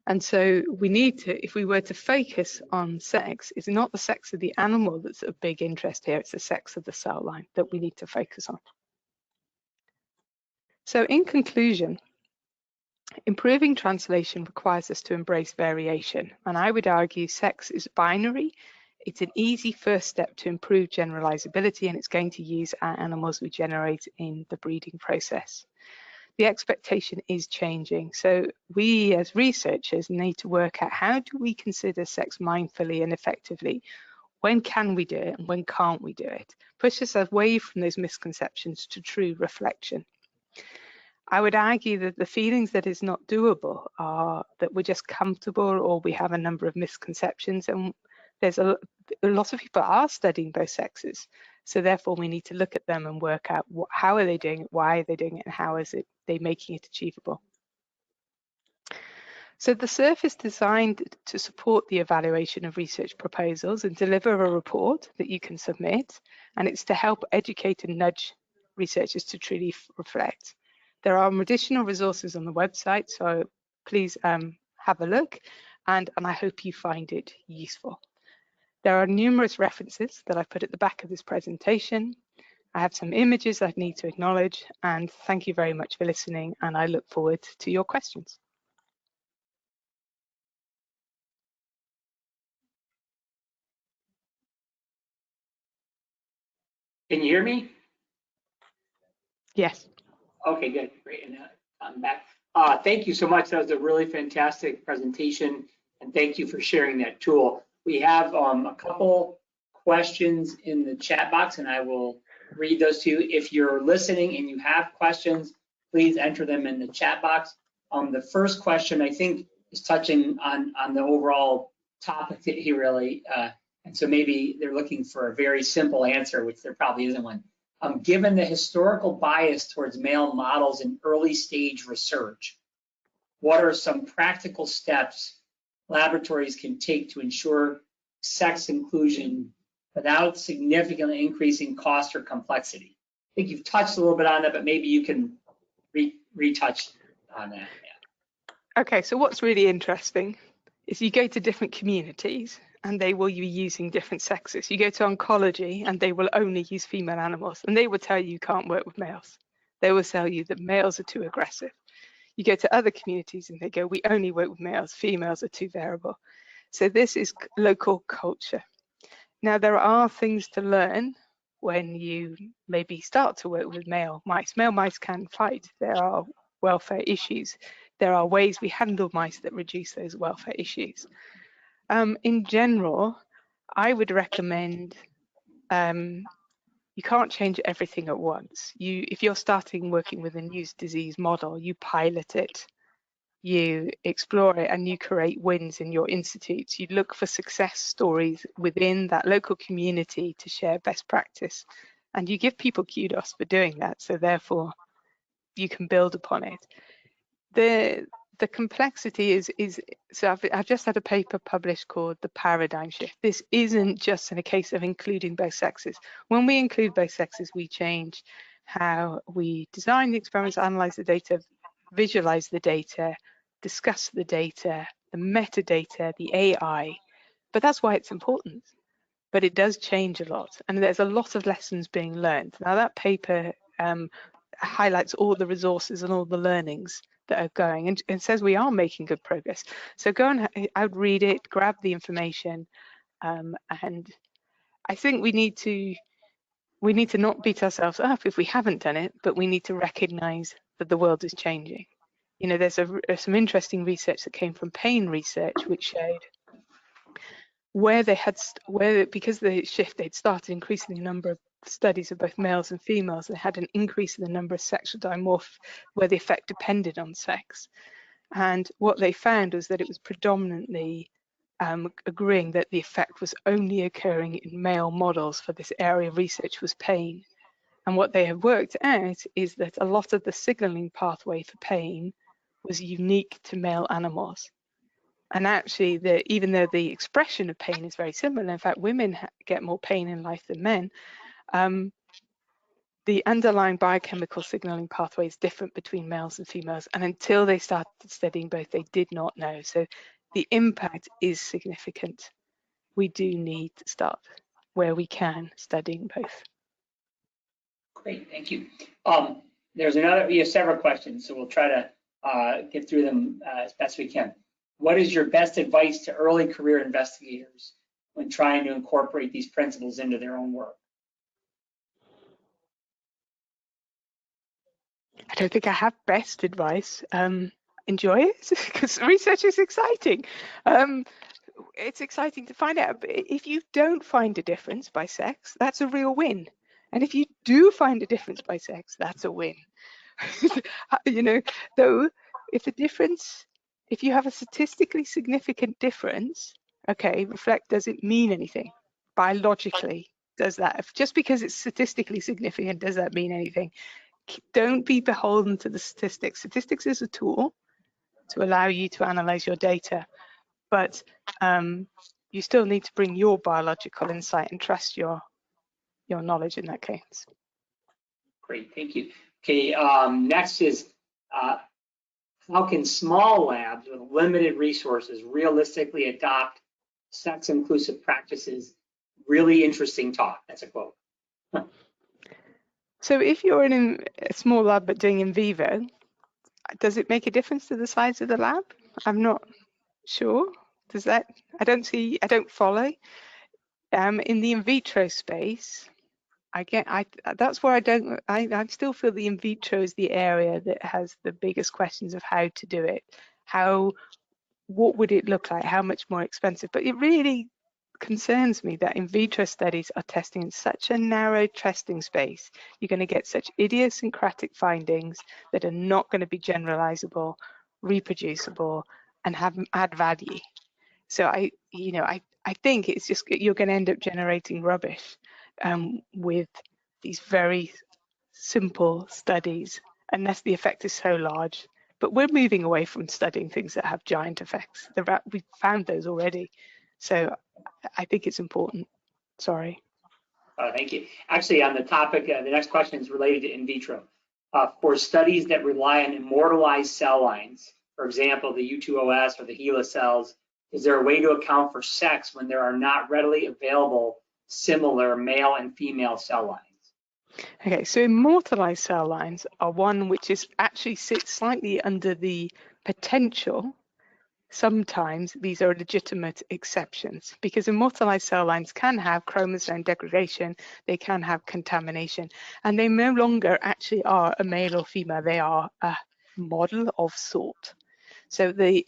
And so we need to, if we were to focus on sex, it's not the sex of the animal that's of big interest here, it's the sex of the cell line that we need to focus on. So in conclusion, improving translation requires us to embrace variation. And I would argue sex is binary. It's an easy first step to improve generalizability, and it's going to use our animals we generate in the breeding process. the expectation is changing. So we as researchers need to work out, how do we consider sex mindfully and effectively? When can we do it and when can't we do it? Push us away from those misconceptions to true reflection. I would argue that the feelings that it's not doable are that we're just comfortable, or we have a number of misconceptions, and there's a lot of people are studying both sexes. So therefore we need to look at them and work out how are they doing it, why are they doing it, and how is they making it achievable. So the SIRF is designed to support the evaluation of research proposals and deliver a report that you can submit, and it's to help educate and nudge researchers to truly reflect. There are additional resources on the website, so please have a look, and I hope you find it useful. There are numerous references that I've put at the back of this presentation. I have some images I need to acknowledge, and thank you very much for listening, and I look forward to your questions. Can you hear me? Yes. Okay, good, great, and I'm back. Thank you so much. That was a really fantastic presentation, and thank you for sharing that tool. We have a couple questions in the chat box, and I will read those to you. If you're listening and you have questions, please enter them in the chat box. The first question, I think, is touching on the overall topic here, really, and so maybe they're looking for a very simple answer, which there probably isn't one. Given the historical bias towards male models in early stage research, what are some practical steps laboratories can take to ensure sex inclusion without significantly increasing cost or complexity? I think you've touched a little bit on that, but maybe you can retouch on that. Yeah. Okay, so what's really interesting is you go to different communities and they will be using different sexes. You go to oncology and they will only use female animals, and they will tell you can't work with males. They will tell you that males are too aggressive. You go to other communities and they go, we only work with males, females are too variable. So this is local culture. Now there are things to learn when you maybe start to work with male mice. Male mice can fight. There are welfare issues. There are ways we handle mice that reduce those welfare issues. In general, I would recommend, you can't change everything at once. If you're starting working with a new disease model, you pilot it, you explore it, and you create wins in your institutes. You look for success stories within that local community to share best practice, and you give people kudos for doing that. So therefore, you can build upon it. The complexity is so I've just had a paper published called The Paradigm Shift. This isn't just in a case of including both sexes. When we include both sexes, we change how we design the experiments, analyze the data, visualize the data, discuss the data, the metadata, the AI. But that's why it's important. But it does change a lot, and there's a lot of lessons being learned. Now that paper highlights all the resources and all the learnings that are going, and says we are making good progress. So go and I would read it, grab the information, and I think we need to not beat ourselves up if we haven't done it, but we need to recognize that the world is changing. You know, there's some interesting research that came from pain research, which showed because of the shift, they'd started increasing the number of studies of both males and females. They had an increase in the number of sexual dimorph where the effect depended on sex. And what they found was that it was predominantly agreeing that the effect was only occurring in male models for this area of research was pain. And what they have worked out is that a lot of the signaling pathway for pain was unique to male animals. And actually, even though the expression of pain is very similar, in fact, women get more pain in life than men, the underlying biochemical signaling pathway is different between males and females. And until they started studying both, they did not know. So the impact is significant. We do need to start where we can studying both. Great, thank you. We have several questions, so we'll try to get through them as best we can. What is your best advice to early career investigators when trying to incorporate these principles into their own work? I don't think I have best advice. Enjoy it, because research is exciting. It's exciting to find out. But if you don't find a difference by sex, that's a real win. And if you do find a difference by sex, that's a win. You know, though, if you have a statistically significant difference, okay, does it mean anything? Biologically, does that? Just because it's statistically significant, does that mean anything? Don't be beholden to the statistics. Statistics is a tool to allow you to analyze your data, but you still need to bring your biological insight and trust your knowledge in that case. Great, thank you. Okay, next is how can small labs with limited resources realistically adopt sex-inclusive practices? Really interesting talk. That's a quote. So if you're in a small lab but doing in vivo, does it make a difference to the size of the lab? I'm not sure. Does that? I don't follow. In the in vitro space, that's where I still feel the in vitro is the area that has the biggest questions of how to do it. What would it look like? How much more expensive? But it really concerns me that in vitro studies are testing in such a narrow testing space. You're going to get such idiosyncratic findings that are not going to be generalizable, reproducible, and add value. So I think it's just you're going to end up generating rubbish with these very simple studies, unless the effect is so large. But we're moving away from studying things that have giant effects. We've found those already. So I think it's important. Sorry. Thank you. Actually, on the topic, the next question is related to in vitro. For studies that rely on immortalized cell lines, for example, the U2OS or the HeLa cells, is there a way to account for sex when there are not readily available similar male and female cell lines? Okay, so immortalized cell lines are one which is actually sits slightly under the potential. Sometimes these are legitimate exceptions because immortalized cell lines can have chromosome degradation, they can have contamination, and they no longer actually are a male or female, they are a model of sort. So that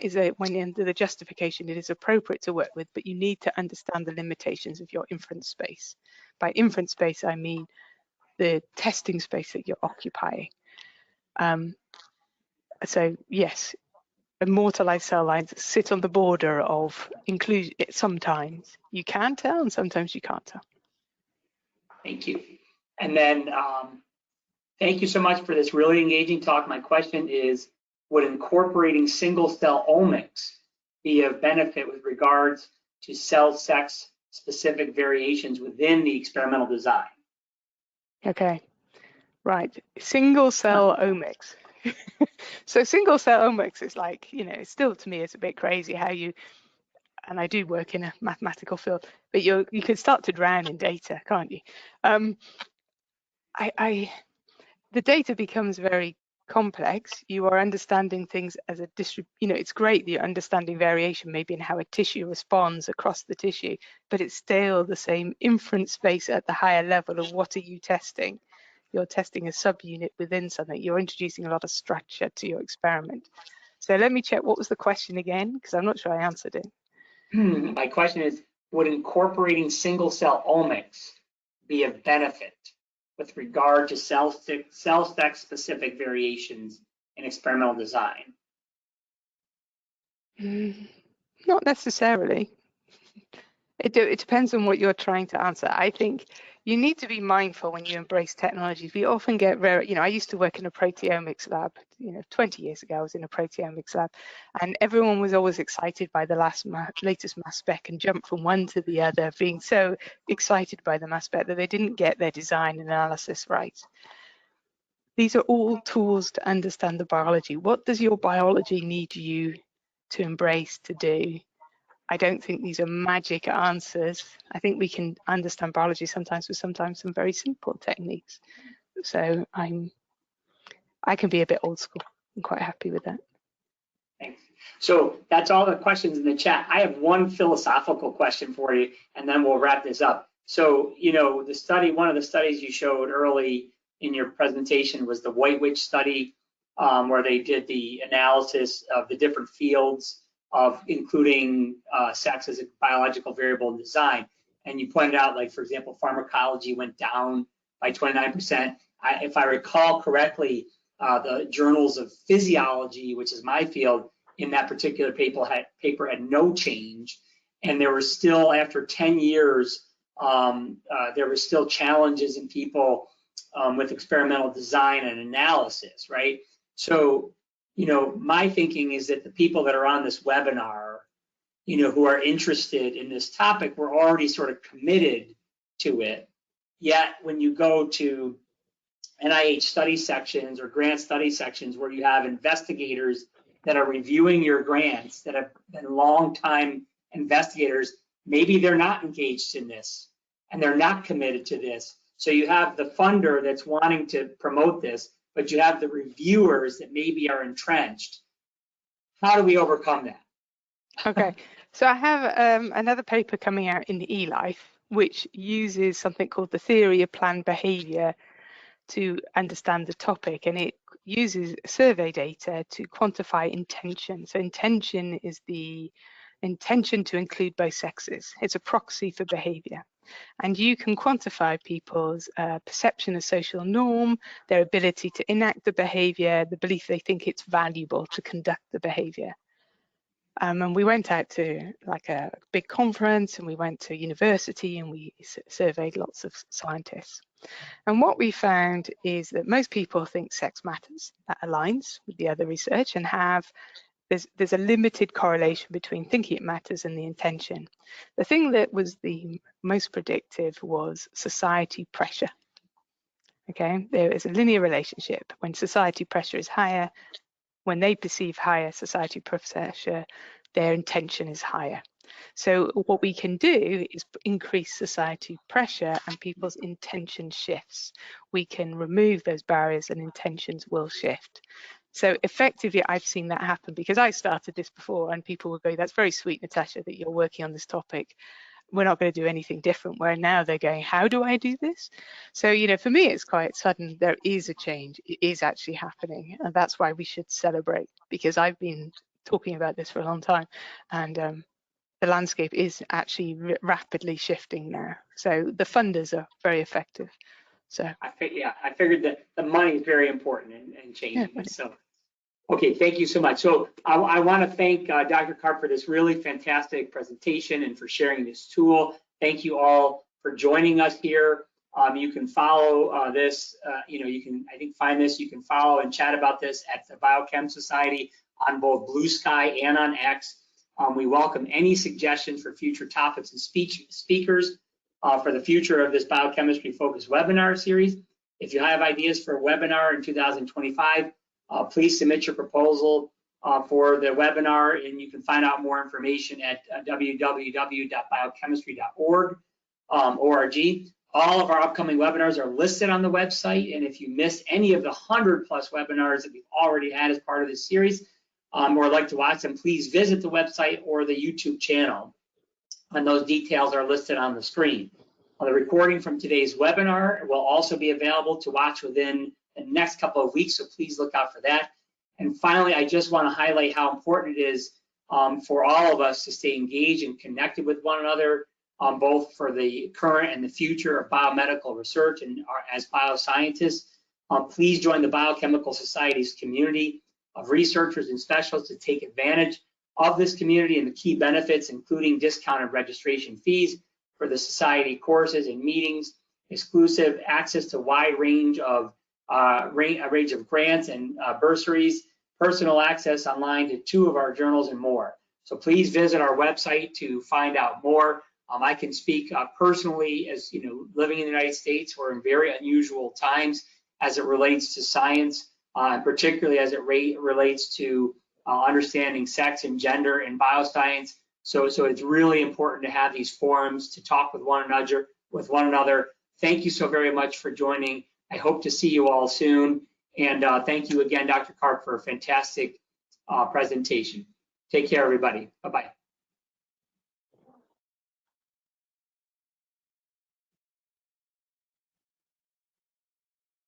is when under the justification it is appropriate to work with, but you need to understand the limitations of your inference space. By inference space, I mean the testing space that you're occupying. So yes, immortalized cell lines sit on the border of inclusion. Sometimes you can tell and sometimes you can't tell. Thank you. And then thank you so much for this really engaging talk. My question is, would incorporating single cell omics be of benefit with regards to cell sex specific variations within the experimental design? Okay, right. Single cell omics. So single cell omics is like, still to me it's a bit crazy how and I do work in a mathematical field, but you could start to drown in data, can't you? The data becomes very complex. You are understanding things as a it's great that you're understanding variation maybe in how a tissue responds across the tissue, but it's still the same inference space at the higher level of what are you testing. You're testing a subunit within something. You're introducing a lot of structure to your experiment. So let me check, what was the question again? Because I'm not sure I answered it. My question is, would incorporating single cell omics be of benefit with regard to cell sex specific variations in experimental design? Not necessarily. It depends on what you're trying to answer. I think you need to be mindful when you embrace technologies. We often get I used to work in a proteomics lab, 20 years ago I was in a proteomics lab, and everyone was always excited by the latest mass spec and jumped from one to the other, being so excited by the mass spec that they didn't get their design and analysis right. These are all tools to understand the biology. What does your biology need you to embrace to do? I don't think these are magic answers. I think we can understand biology sometimes with some very simple techniques. So I can be a bit old school. I'm quite happy with that. Thanks. So that's all the questions in the chat. I have one philosophical question for you, and then we'll wrap this up. So, one of the studies you showed early in your presentation was the White Witch study, where they did the analysis of the different fields of including sex as a biological variable in design. And you pointed out, like, for example, pharmacology went down by 29%. If I recall correctly, the journals of physiology, which is my field, in that particular paper had no change. And there were still, after 10 years, there were still challenges in people with experimental design and analysis, right? So, you know, my thinking is that the people that are on this webinar, you know, who are interested in this topic, were already sort of committed to it. Yet when you go to NIH study sections or grant study sections where you have investigators that are reviewing your grants that have been long-time investigators, maybe they're not engaged in this and they're not committed to this. So you have the funder that's wanting to promote this, but you have the reviewers that maybe are entrenched. How do we overcome that? Okay, so I have another paper coming out in eLife, which uses something called the theory of planned behavior to understand the topic, and it uses survey data to quantify intention. So intention is the intention to include both sexes. It's a proxy for behavior. And you can quantify people's perception of social norm, their ability to enact the behavior, the belief they think it's valuable to conduct the behavior. And we went out to like a big conference, and we went to university, and we surveyed lots of scientists. And what we found is that most people think sex matters. That aligns with the other research, and there's a limited correlation between thinking it matters and the intention. The thing that was the most predictive was society pressure. Okay, there is a linear relationship. When society pressure is higher, when they perceive higher society pressure, their intention is higher. So what we can do is increase society pressure and people's intention shifts. We can remove those barriers and intentions will shift. So effectively, I've seen that happen because I started this before and people would go, that's very sweet, Natasha, that you're working on this topic. We're not going to do anything different. Where now they're going, how do I do this? So, you know, for me, it's quite sudden. There is a change. It is actually happening. And that's why we should celebrate, because I've been talking about this for a long time. And the landscape is actually rapidly shifting now. So the funders are very effective. So I figured that the money is very important in changing it. So, okay, thank you so much. So I want to thank Dr. Karp for this really fantastic presentation and for sharing this tool. Thank you all for joining us here. You can follow this, you know, you can, I think, find this, you can follow and chat about this at the Biochem Society on both Blue Sky and on X. We welcome any suggestions for future topics and speakers for the future of this Biochemistry Focus webinar series. If you have ideas for a webinar in 2025, please submit your proposal for the webinar, and you can find out more information at www.biochemistry.org. All of our upcoming webinars are listed on the website, and if you missed any of the 100+ webinars that we've already had as part of this series, or would like to watch them, please visit the website or the YouTube channel, and those details are listed on the screen. The recording from today's webinar will also be available to watch within the next couple of weeks, so please look out for that. And finally, I just want to highlight how important it is for all of us to stay engaged and connected with one another, both for the current and the future of biomedical research and as bioscientists. Please join the Biochemical Society's community of researchers and specialists to take advantage of this community and the key benefits, including discounted registration fees for the Society courses and meetings, exclusive access to a wide range of grants and bursaries, personal access online to 2 of our journals, and more. So please visit our website to find out more. I can speak personally, as you know, living in the United States, we're in very unusual times as it relates to science, and particularly as it relates to understanding sex and gender in bioscience. So it's really important to have these forums to talk with one another. Thank you so very much for joining. I hope to see you all soon. And thank you again, Dr. Karp, for a fantastic presentation. Take care, everybody. Bye-bye.